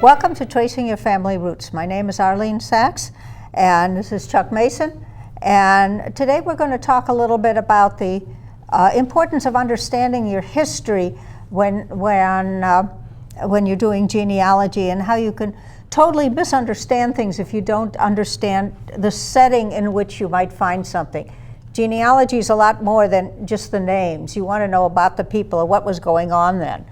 Welcome to Tracing Your Family Roots. My name is Arlene Sachs, and this is Chuck Mason. And today we're going to talk a little bit about the importance of understanding your history when you're doing genealogy, and how you can totally misunderstand things if you don't understand the setting in which you might find something. Genealogy is a lot more than just the names. You want to know about the people and what was going on then.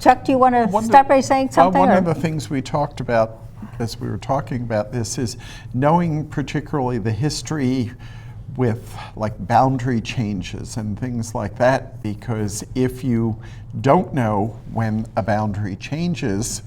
Chuck, do you want to start by saying something? One of the things we talked about as we were talking about this is knowing particularly the history with like boundary changes and things like that, because if you don't know when a boundary changes,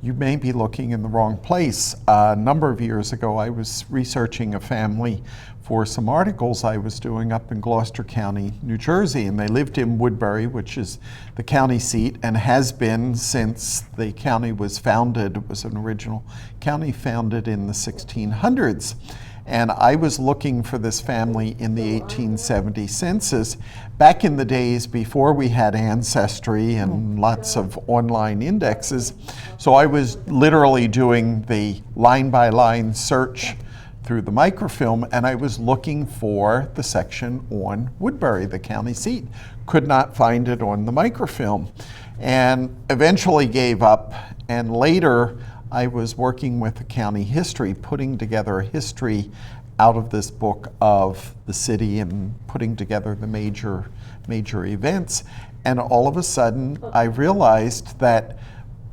you may be looking in the wrong place. A number of years ago, I was researching a family for some articles I was doing up in Gloucester County, New Jersey, and they lived in Woodbury, which is the county seat and has been since the county was founded. It was an original county founded in the 1600s. And I was looking for this family in the 1870 census, back in the days before we had Ancestry and lots of online indexes. So I was literally doing the line-by-line search through the microfilm, and I was looking for the section on Woodbury, the county seat. Could not find it on the microfilm, and eventually gave up. And later, I was working with the county history, putting together a history out of this book of the city and putting together the major events. And all of a sudden, I realized that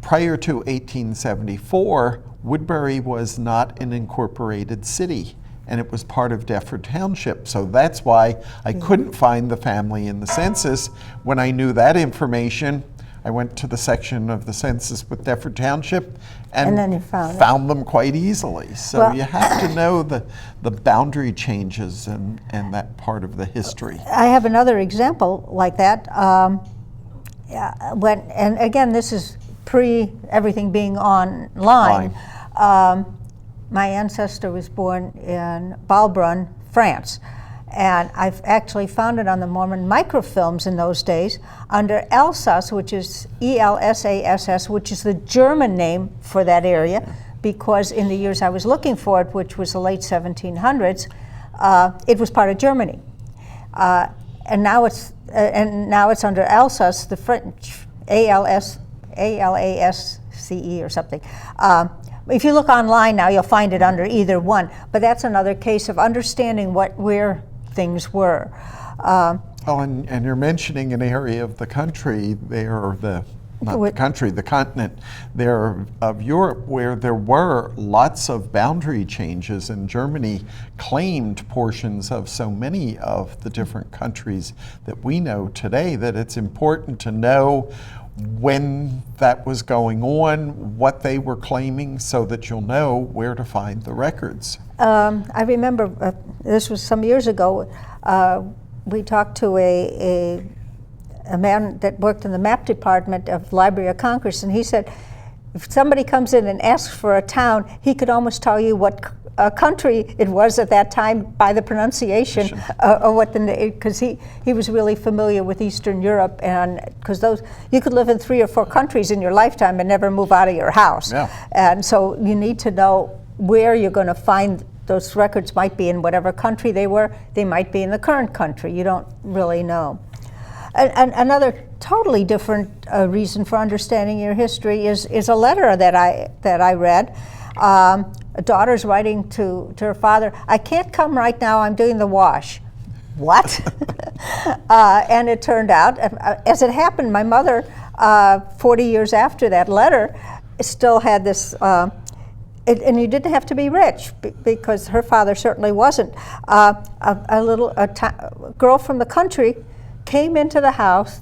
prior to 1874, Woodbury was not an incorporated city, and it was part of Deptford Township. So that's why I couldn't find the family in the census. When I knew that information, I went to the section of the census with Deptford Township and then you found them quite easily. So well, you have to know the boundary changes and that part of the history. I have another example like that. And again, this is pre everything being online. My ancestor was born in Balbrun, France. And I've actually found it on the Mormon microfilms in those days under Elsass, which is E-L-S-A-S-S, which is the German name for that area, because in the years I was looking for it, which was the late 1700s, it was part of Germany. And now it's under Elsass, the French, A-L-A-S-C-E or something. If you look online now, you'll find it under either one. But that's another case of understanding where things were. And you're mentioning an area of the country there, the continent there of Europe, where there were lots of boundary changes, and Germany claimed portions of so many of the different countries that we know today, that it's important to know when that was going on, what they were claiming, so that you'll know where to find the records. I remember, this was some years ago, we talked to a man that worked in the map department of Library of Congress, and he said, if somebody comes in and asks for a town, he could almost tell you what country it was at that time by the pronunciation, or what because he was really familiar with Eastern Europe, and because you could live in 3 or 4 countries in your lifetime and never move out of your house. Yeah. And so you need to know where you're going to find those records. Might be in whatever country they were, they might be in the current country. You don't really know. And another totally different reason for understanding your history is a letter that I read. A daughter's writing to her father, I can't come right now, I'm doing the wash. What? And it turned out, as it happened, my mother, 40 years after that letter, still had this, and you didn't have to be rich, because her father certainly wasn't. A girl from the country came to the house.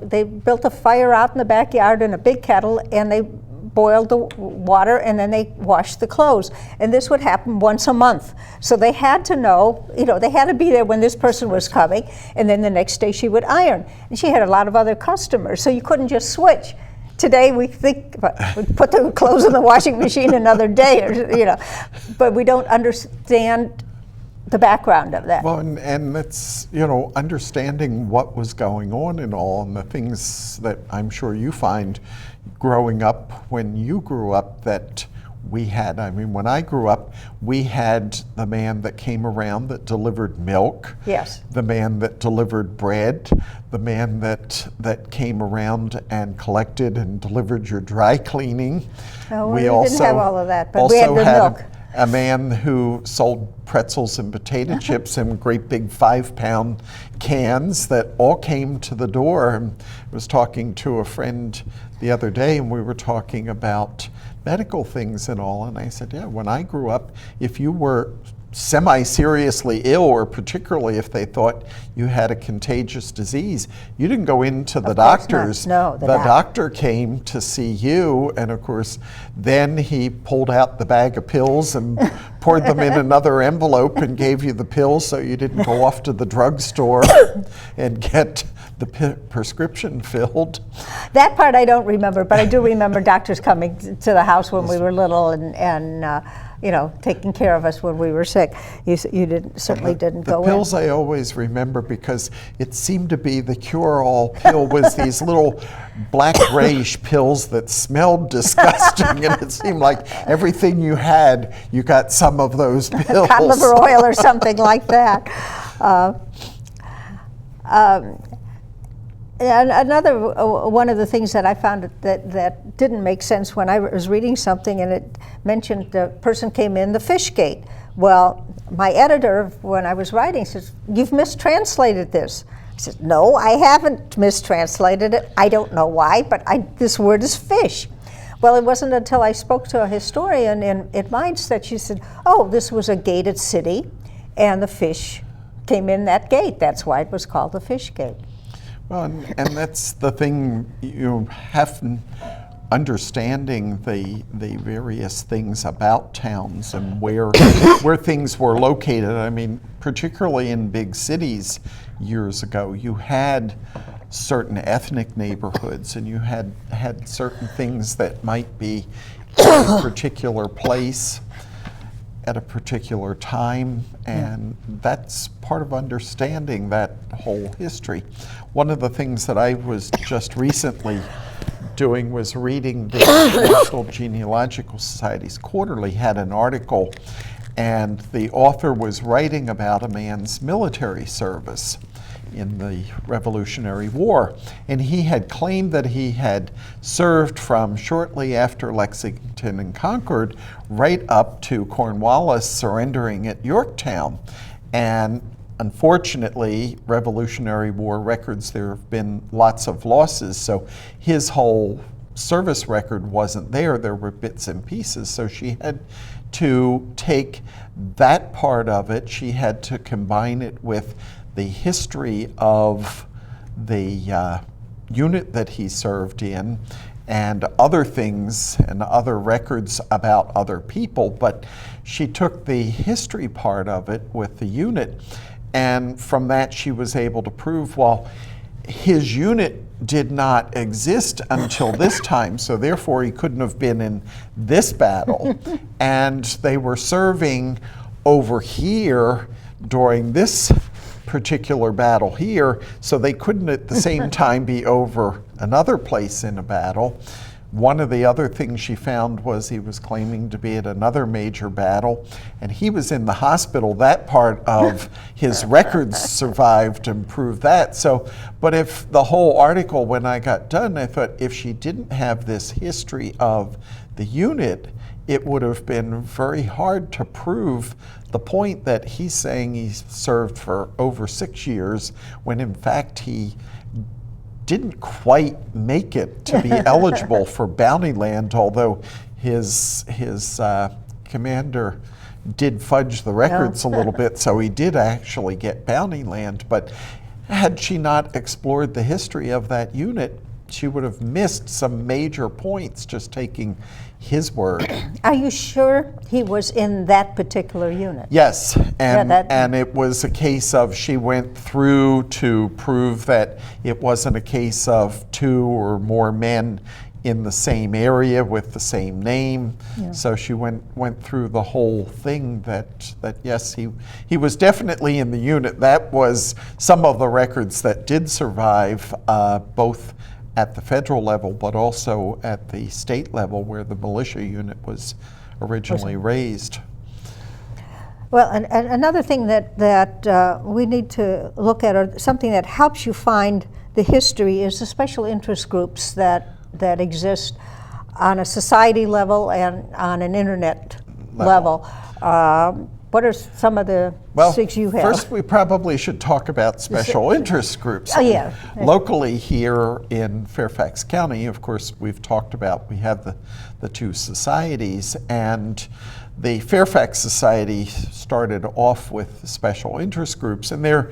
They built a fire out in the backyard in a big kettle, and they boiled the water, and then they washed the clothes. And this would happen once a month. So they had to know, they had to be there when this person was coming, and then the next day she would iron. And she had a lot of other customers, so you couldn't just switch. Today we think, we put the clothes in the washing machine another day, but we don't understand the background of that. Well, and that's, you know, understanding what was going on and all, and the things that I'm sure you find growing up when you grew up that we had. I mean, when I grew up, we had the man that came around that delivered milk. Yes. The man that delivered bread, the man that came around and collected and delivered your dry cleaning. No, we didn't have all of that, but we had also the had milk. a man who sold pretzels and potato chips in great big 5-pound cans that all came to the door. And I was talking to a friend the other day, and we were talking about medical things and all, and I said, yeah, when I grew up, if you were semi-seriously ill, or particularly if they thought you had a contagious disease, you didn't go into the doctors. No, the doctor came to see you, and of course, then he pulled out the bag of pills and poured them in another envelope and gave you the pills so you didn't go off to the drugstore and get the prescription filled. That part I don't remember, but I do remember doctors coming to the house when we were little and you know, taking care of us when we were sick. You certainly didn't go in. The pills I always remember because it seemed to be the cure-all pill was these little black grayish pills that smelled disgusting, and it seemed like everything you had, you got some of those pills. Cod liver oil or something like that. And another one of the things that I found that didn't make sense when I was reading something, and it mentioned the person came in the fish gate. Well, my editor, when I was writing, says, "You've mistranslated this." I said, "No, I haven't mistranslated it. I don't know why, but this word is fish." Well, it wasn't until I spoke to a historian in Mainz that she said, "Oh, this was a gated city, and the fish came in that gate. That's why it was called the fish gate." Well, and that's the thing, you have understanding the various things about towns and where things were located. I mean, particularly in big cities years ago, you had certain ethnic neighborhoods, and you had certain things that might be in a particular place at a particular time, and that's part of understanding that whole history. One of the things that I was just recently doing was reading the National Genealogical Society's quarterly had an article, and the author was writing about a man's military service in the Revolutionary War. And he had claimed that he had served from shortly after Lexington and Concord right up to Cornwallis surrendering at Yorktown. And unfortunately, Revolutionary War records, there have been lots of losses, so his whole service record wasn't there. There were bits and pieces, so she had to take that part of it, she had to combine it with the history of the unit that he served in and other things and other records about other people, but she took the history part of it with the unit, and from that she was able to prove, well, his unit did not exist until this time, so therefore he couldn't have been in this battle, and they were serving over here during this particular battle here, so they couldn't at the same time be over another place in a battle. One of the other things she found was he was claiming to be at another major battle, and he was in the hospital. That part of his records survived and proved that. So, but if the whole article, when I got done, I thought if she didn't have this history of the unit, it would have been very hard to prove the point that he's saying he served for over 6 years, when in fact he didn't quite make it to be eligible for bounty land, although his commander did fudge the records a little bit, so he did actually get bounty land. But had she not explored the history of that unit, she would have missed some major points just taking his word. Are you sure he was in that particular unit? Yes, and it was a case of she went through to prove that it wasn't a case of 2 or more men in the same area with the same name. Yeah. So she went through the whole thing that yes, he was definitely in the unit. That was some of the records that did survive, both at the federal level, but also at the state level where the militia unit was originally raised. Well, and another thing that we need to look at, or something that helps you find the history, is the special interest groups that exist on a society level and on an internet level. What are some of the things you have? First we probably should talk about special interest groups. Oh, yeah. Locally here in Fairfax County, of course, we've talked about, we have the two societies, and the Fairfax Society started off with special interest groups, and they're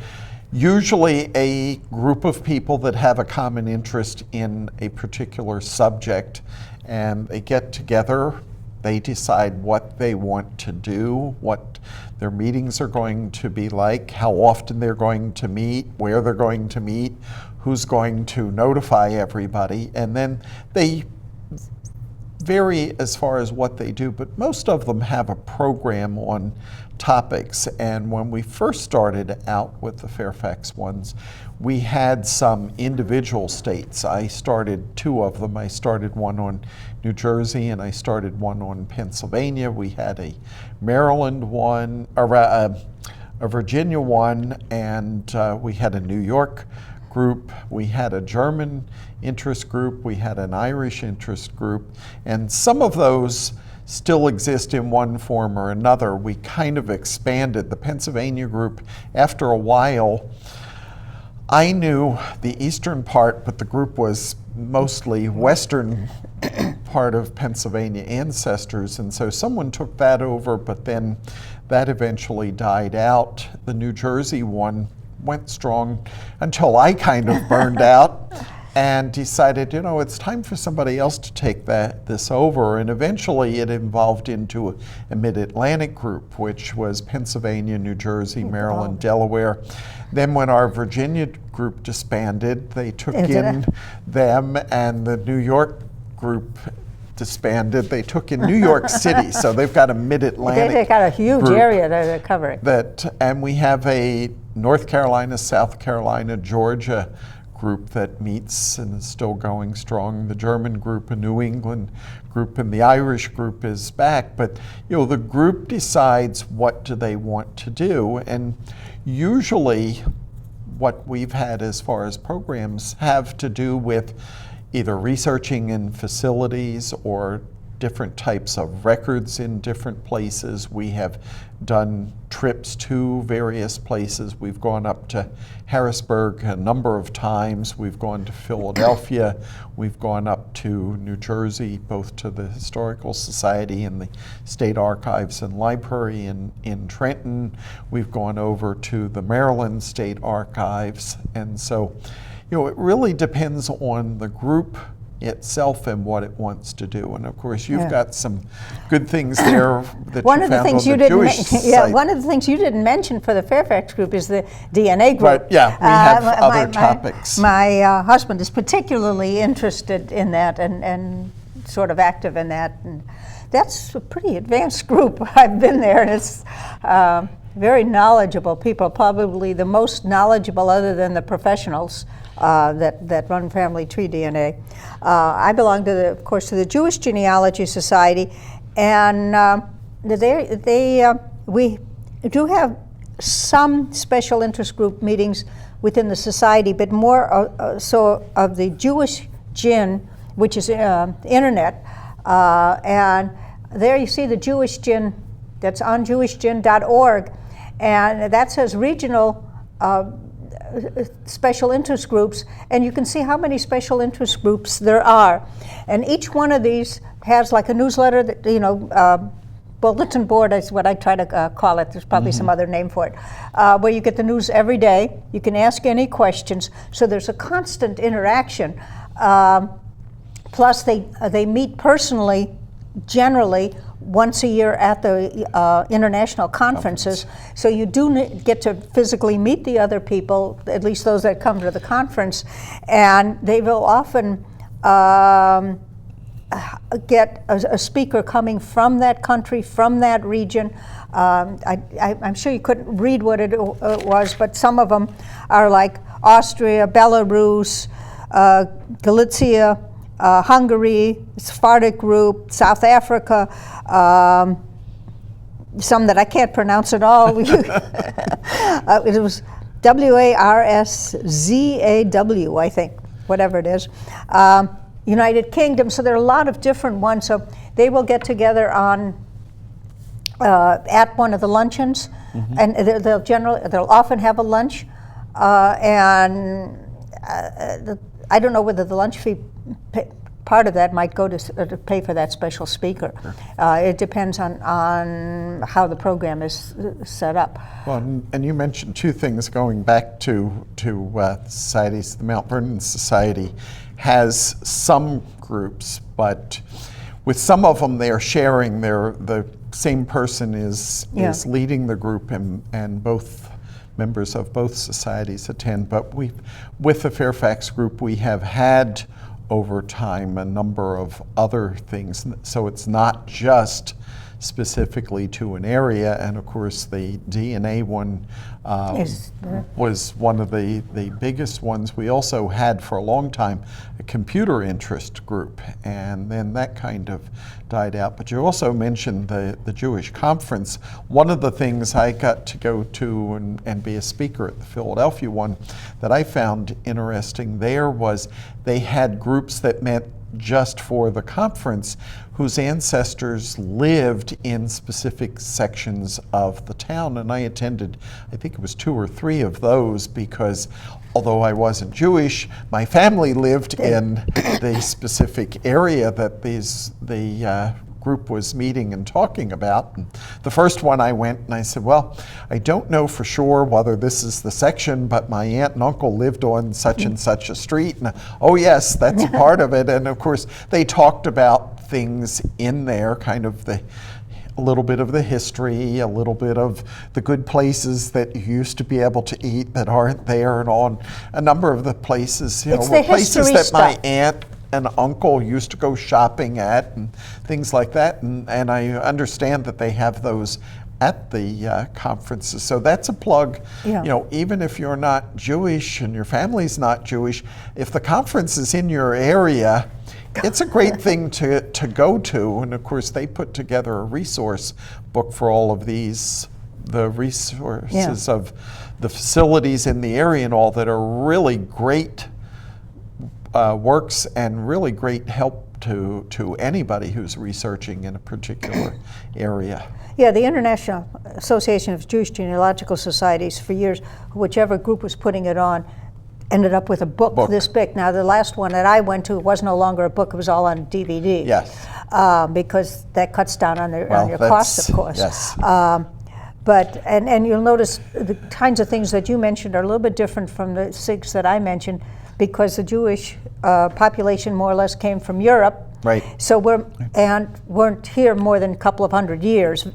usually a group of people that have a common interest in a particular subject, and they get together, they decide what they want to do, what their meetings are going to be like, how often they're going to meet, where they're going to meet, who's going to notify everybody, and then they vary as far as what they do, but most of them have a program on topics. And when we first started out with the Fairfax ones, we had some individual states. I started two of them. I started one on New Jersey and I started one on Pennsylvania. We had a Maryland one, a Virginia one, and we had a New York group, we had a German interest group, we had an Irish interest group, and some of those still exist in one form or another. We kind of expanded the Pennsylvania group. After a while, I knew the eastern part, but the group was mostly western part of Pennsylvania ancestors, and so someone took that over, but then that eventually died out. The New Jersey one went strong until I kind of burned out and decided, you know, it's time for somebody else to take this over. And eventually it evolved into a Mid-Atlantic group, which was Pennsylvania, New Jersey, Maryland, Delaware. Then when our Virginia group disbanded, they took in them, and the New York group disbanded. They took in New York City, so they've got a Mid-Atlantic They've got a huge area that they're covering. And we have a North Carolina, South Carolina, Georgia group that meets and is still going strong. The German group, a New England group, and the Irish group is back. But you know, the group decides what do they want to do, and usually what we've had as far as programs have to do with either researching in facilities or different types of records in different places. We have done trips to various places. We've gone up to Harrisburg a number of times. We've gone to Philadelphia. We've gone up to New Jersey, both to the Historical Society and the State Archives and Library in Trenton. We've gone over to the Maryland State Archives. And so, you know, it really depends on the group itself and what it wants to do. And of course, you've got some good things there that one you of the found things on you the didn't Jewish site. one of the things you didn't mention for the Fairfax group is the DNA group. Right, yeah, we have other topics. My husband is particularly interested in that and sort of active in that. And that's a pretty advanced group. I've been there, and it's very knowledgeable people, probably the most knowledgeable other than the professionals that run Family Tree DNA. I belong to of course, to the Jewish Genealogy Society, and we do have some special interest group meetings within the society, but more so of the Jewish Gin, which is internet, and there you see the Jewish Gin. That's on jewishgin.org, and that says regional special interest groups, and you can see how many special interest groups there are. And each one of these has like a newsletter that, you know, bulletin board is what I try to call it. There's probably some other name for it, where you get the news every day. You can ask any questions, so there's a constant interaction. Plus they meet personally, generally, once a year at the international conferences. So you do get to physically meet the other people, at least those that come to the conference, and they will often get a speaker coming from that country, from that region. I'm sure you couldn't read what it was, but some of them are like Austria, Belarus, Galicia, Hungary, Sephardic group, South Africa, some that I can't pronounce at all. It was WARSZAW, I think, whatever it is. United Kingdom, so there are a lot of different ones. So they will get together on at one of the luncheons, and they'll often have a lunch, and I don't know whether the lunch fee part of that might go to pay for that special speaker. Sure. It depends on how the program is set up. Well, and you mentioned two things going back to societies. The Mount Vernon Society has some groups, but with some of them they're sharing. The same person is leading the group, and both members of both societies attend. But with the Fairfax group, we have had over time a number of other things. So it's not just specifically to an area, and of course the DNA one was one of the biggest ones. We also had for a long time a computer interest group, and then that kind of died out. But you also mentioned the Jewish conference. One of the things I got to go to and be a speaker at the Philadelphia one that I found interesting there was they had groups that met just for the conference whose ancestors lived in specific sections of the town, and I attended, I think it was 2 or 3 of those, because although I wasn't Jewish, my family lived in the specific area that the group was meeting and talking about. And the first one I went and I said, well, I don't know for sure whether this is the section, but my aunt and uncle lived on such and such a street. And oh yes, that's a part of it. And of course, they talked about things in there, kind of a little bit of the history, a little bit of the good places that you used to be able to eat that aren't there, and all. A number of the places, were places that my aunt and uncle used to go shopping at and things like that, and I understand that they have those at the conferences. So that's a plug. Even if you're not Jewish and your family's not Jewish, if the conference is in your area, it's a great thing to go to. And of course they put together a resource book for all of these, the resources of the facilities in the area and all, that are really great works and really great help to anybody who's researching in a particular area. Yeah, the International Association of Jewish Genealogical Societies, for years, whichever group was putting it on, ended up with a book this big. Now, the last one that I went to was no longer a book; it was all on DVD. Yes. Because that cuts down on your costs, of course. Yes. But you'll notice the kinds of things that you mentioned are a little bit different from the 6 that I mentioned, because the Jewish population more or less came from Europe. Right. So weren't here more than a couple of hundred years,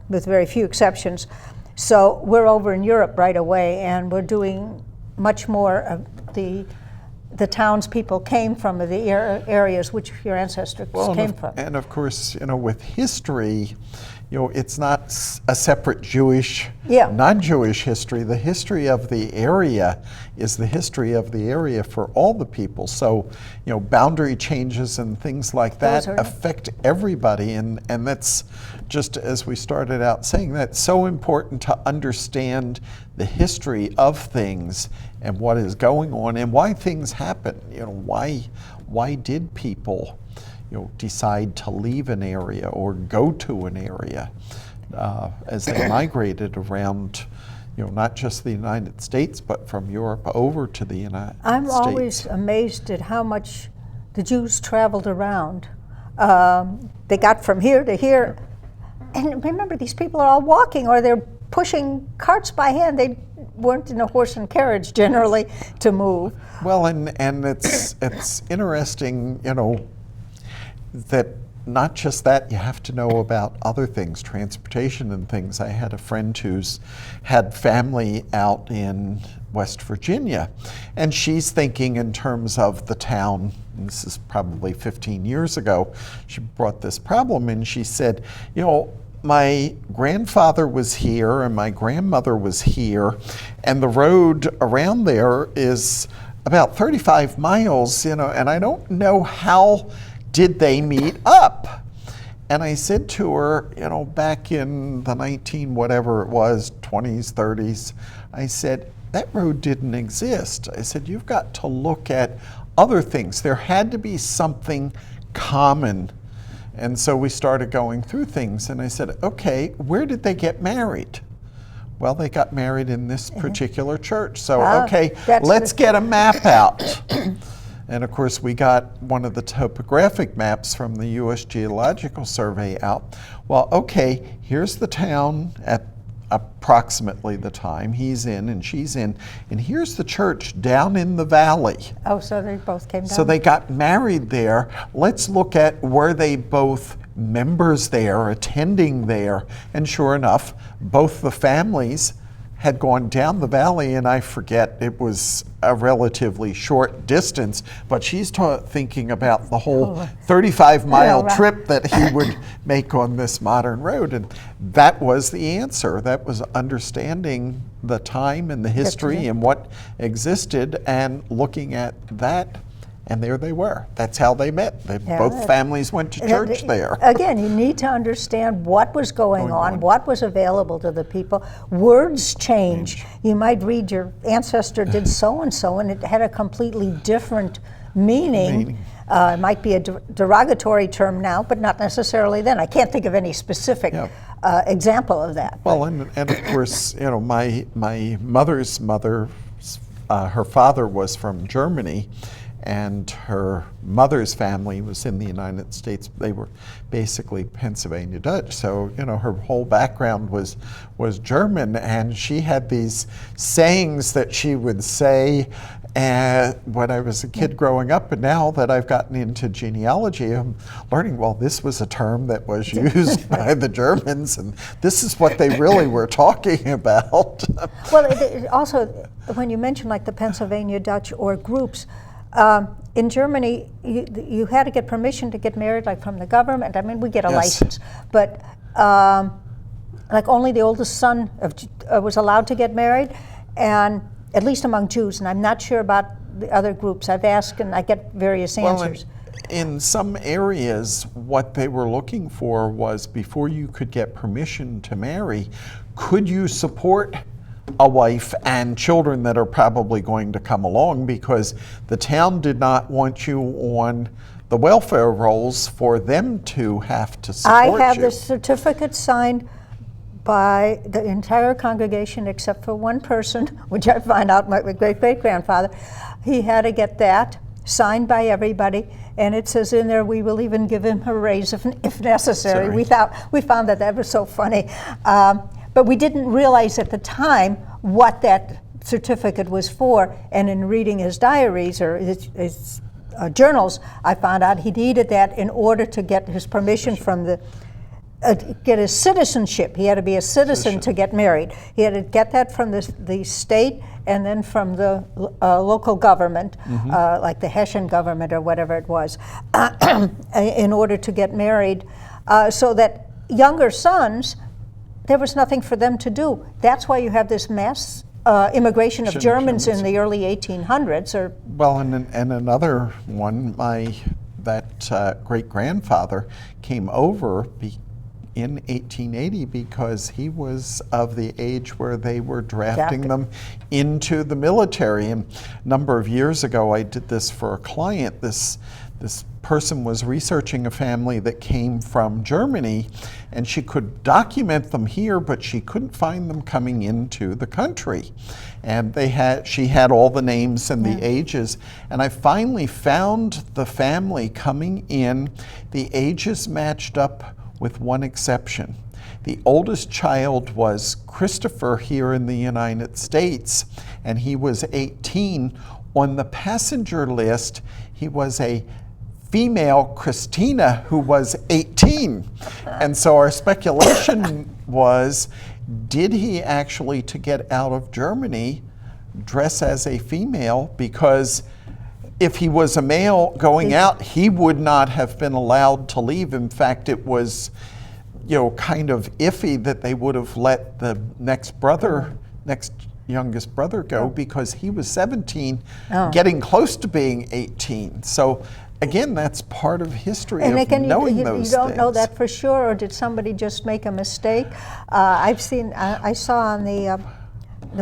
with very few exceptions. So we're over in Europe right away, and we're doing much more of the townspeople came from, the areas which your ancestors came from. And of course, with history, it's not a separate Jewish, non-Jewish history. The history of the area is the history of the area for all the people. So, boundary changes and things like that affect everybody. And that's just, as we started out saying, that's so important to understand the history of things and what is going on and why things happen. Why did people decide to leave an area or go to an area as they migrated around, not just the United States, but from Europe over to the United States. I'm always amazed at how much the Jews traveled around. They got from here to here. And remember, these people are all walking, or they're pushing carts by hand. They weren't in a horse and carriage generally to move. Well, and it's interesting, that not just that, you have to know about other things, transportation and things. I had a friend who's had family out in West Virginia, and she's thinking in terms of the town. And this is probably 15 years ago. She brought this problem and she said, you know, my grandfather was here and my grandmother was here, and the road around there is about 35 miles, you know, and I don't know how did they meet up. And I said to her, you know, back in the whatever it was, 20s, 30s, I said, that road didn't exist. I said, you've got to look at other things. There had to be something common. And so we started going through things, and I said, okay, where did they get married? Well, they got married in this particular church. So, okay, let's get a map out. And of course, we got one of the topographic maps from the U.S. Geological Survey out. Well, okay, here's the town at approximately the time he's in and she's in, and here's the church down in the valley. Oh, so they both came down. So they got married there. Let's look at were they both members there, attending there, and sure enough, both the families had gone down the valley, and I forget, it was a relatively short distance, but she's thinking about the whole 35-mile trip that he would make on this modern road, and that was the answer. That was understanding the time and the history and what existed and looking at that. And there they were. That's how they met. Both families went to church there. Again, you need to understand what was going on, what was available to the people. Words change. You might read your ancestor did so-and-so, and it had a completely different meaning. It might be a derogatory term now, but not necessarily then. I can't think of any specific example of that. Well, and of course, you know, my mother's mother, her father was from Germany, and her mother's family was in the United States. They were basically Pennsylvania Dutch. So, you know, her whole background was German, and she had these sayings that she would say when I was a kid growing up, and now that I've gotten into genealogy, I'm learning, well, this was a term that was used by the Germans, and this is what they really were talking about. Well, it also, when you mention like the Pennsylvania Dutch or groups, in Germany, you had to get permission to get married, like from the government. I mean, we get a license, but like only the oldest son was allowed to get married, and at least among Jews. And I'm not sure about the other groups. I've asked, and I get various answers. In some areas, what they were looking for was before you could get permission to marry, could you support a wife and children that are probably going to come along, because the town did not want you on the welfare rolls for them to have to support you. I have the certificate signed by the entire congregation except for one person, which I find out my great-great-grandfather. He had to get that signed by everybody, and it says in there, we will even give him a raise if necessary. We found that was so funny. But we didn't realize at the time what that certificate was for, and in reading his diaries or his journals, I found out he needed that in order to get his permission from get his citizenship. He had to be a citizen to get married. He had to get that from the state and then from the local government, like the Hessian government or whatever it was, in order to get married, so that younger sons, there was nothing for them to do. That's why you have this mass immigration of Germans in the early 1800s. Well, and another one, that great-grandfather came over in 1880 because he was of the age where they were drafting them into the military. And a number of years ago, I did this for a client. This person was researching a family that came from Germany, and she could document them here, but she couldn't find them coming into the country. And she had all the names and the ages, and I finally found the family coming in. The ages matched up with one exception. The oldest child was Christopher here in the United States, and he was 18. On the passenger list, he was a female, Christina, who was 18. And so our speculation was, did he actually, to get out of Germany, dress as a female? Because if he was a male going out, he would not have been allowed to leave. In fact, it was, kind of iffy that they would have let the next youngest brother go, because he was 17, getting close to being 18. So again, that's part of history And of again, knowing you those don't know things. that for sure, or did somebody just make a mistake? I saw on the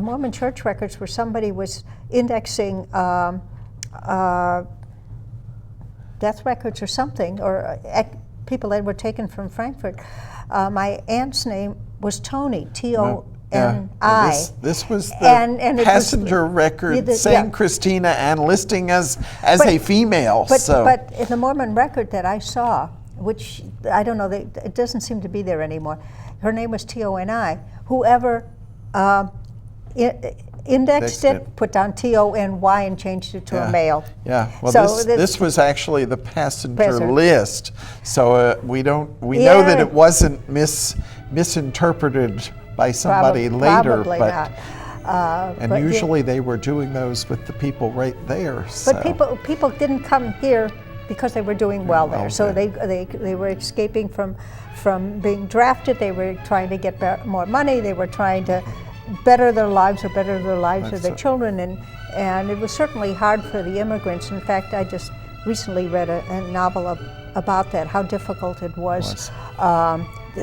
Mormon church records where somebody was indexing death records or something, or people that were taken from Frankfurt. My aunt's name was Tony, T-O-N-I. This was the And it was- passenger record saying Christina and listing as a female. But in the Mormon record that I saw, which I don't know, it doesn't seem to be there anymore, her name was T-O-N-I. Whoever indexed it, put down T-O-N-Y and changed it to a male. Yeah, well, So this was actually the passenger list. So we know that it wasn't misinterpreted by somebody later. Probably but not. And usually they were doing those with the people right there. But people didn't come here because they were doing well there. So they were escaping from being drafted. They were trying to get more money. They were trying to better their lives of their children. And it was certainly hard for the immigrants. In fact, I just recently read a novel about that, how difficult it was.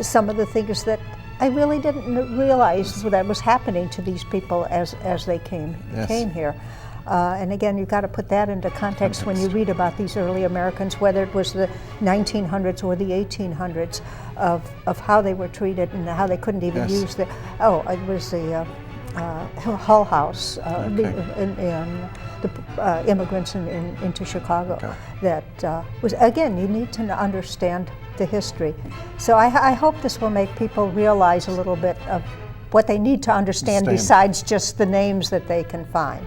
Some of the things that I really didn't realize that was happening to these people as they came here. And again, you've got to put that into context when you read about these early Americans, whether it was the 1900s or the 1800s, of how they were treated and how they couldn't even use it was the Hull House, the immigrants into Chicago. That was, again, you need to understand the history. So I hope this will make people realize a little bit of what they need to understand besides just the names that they can find.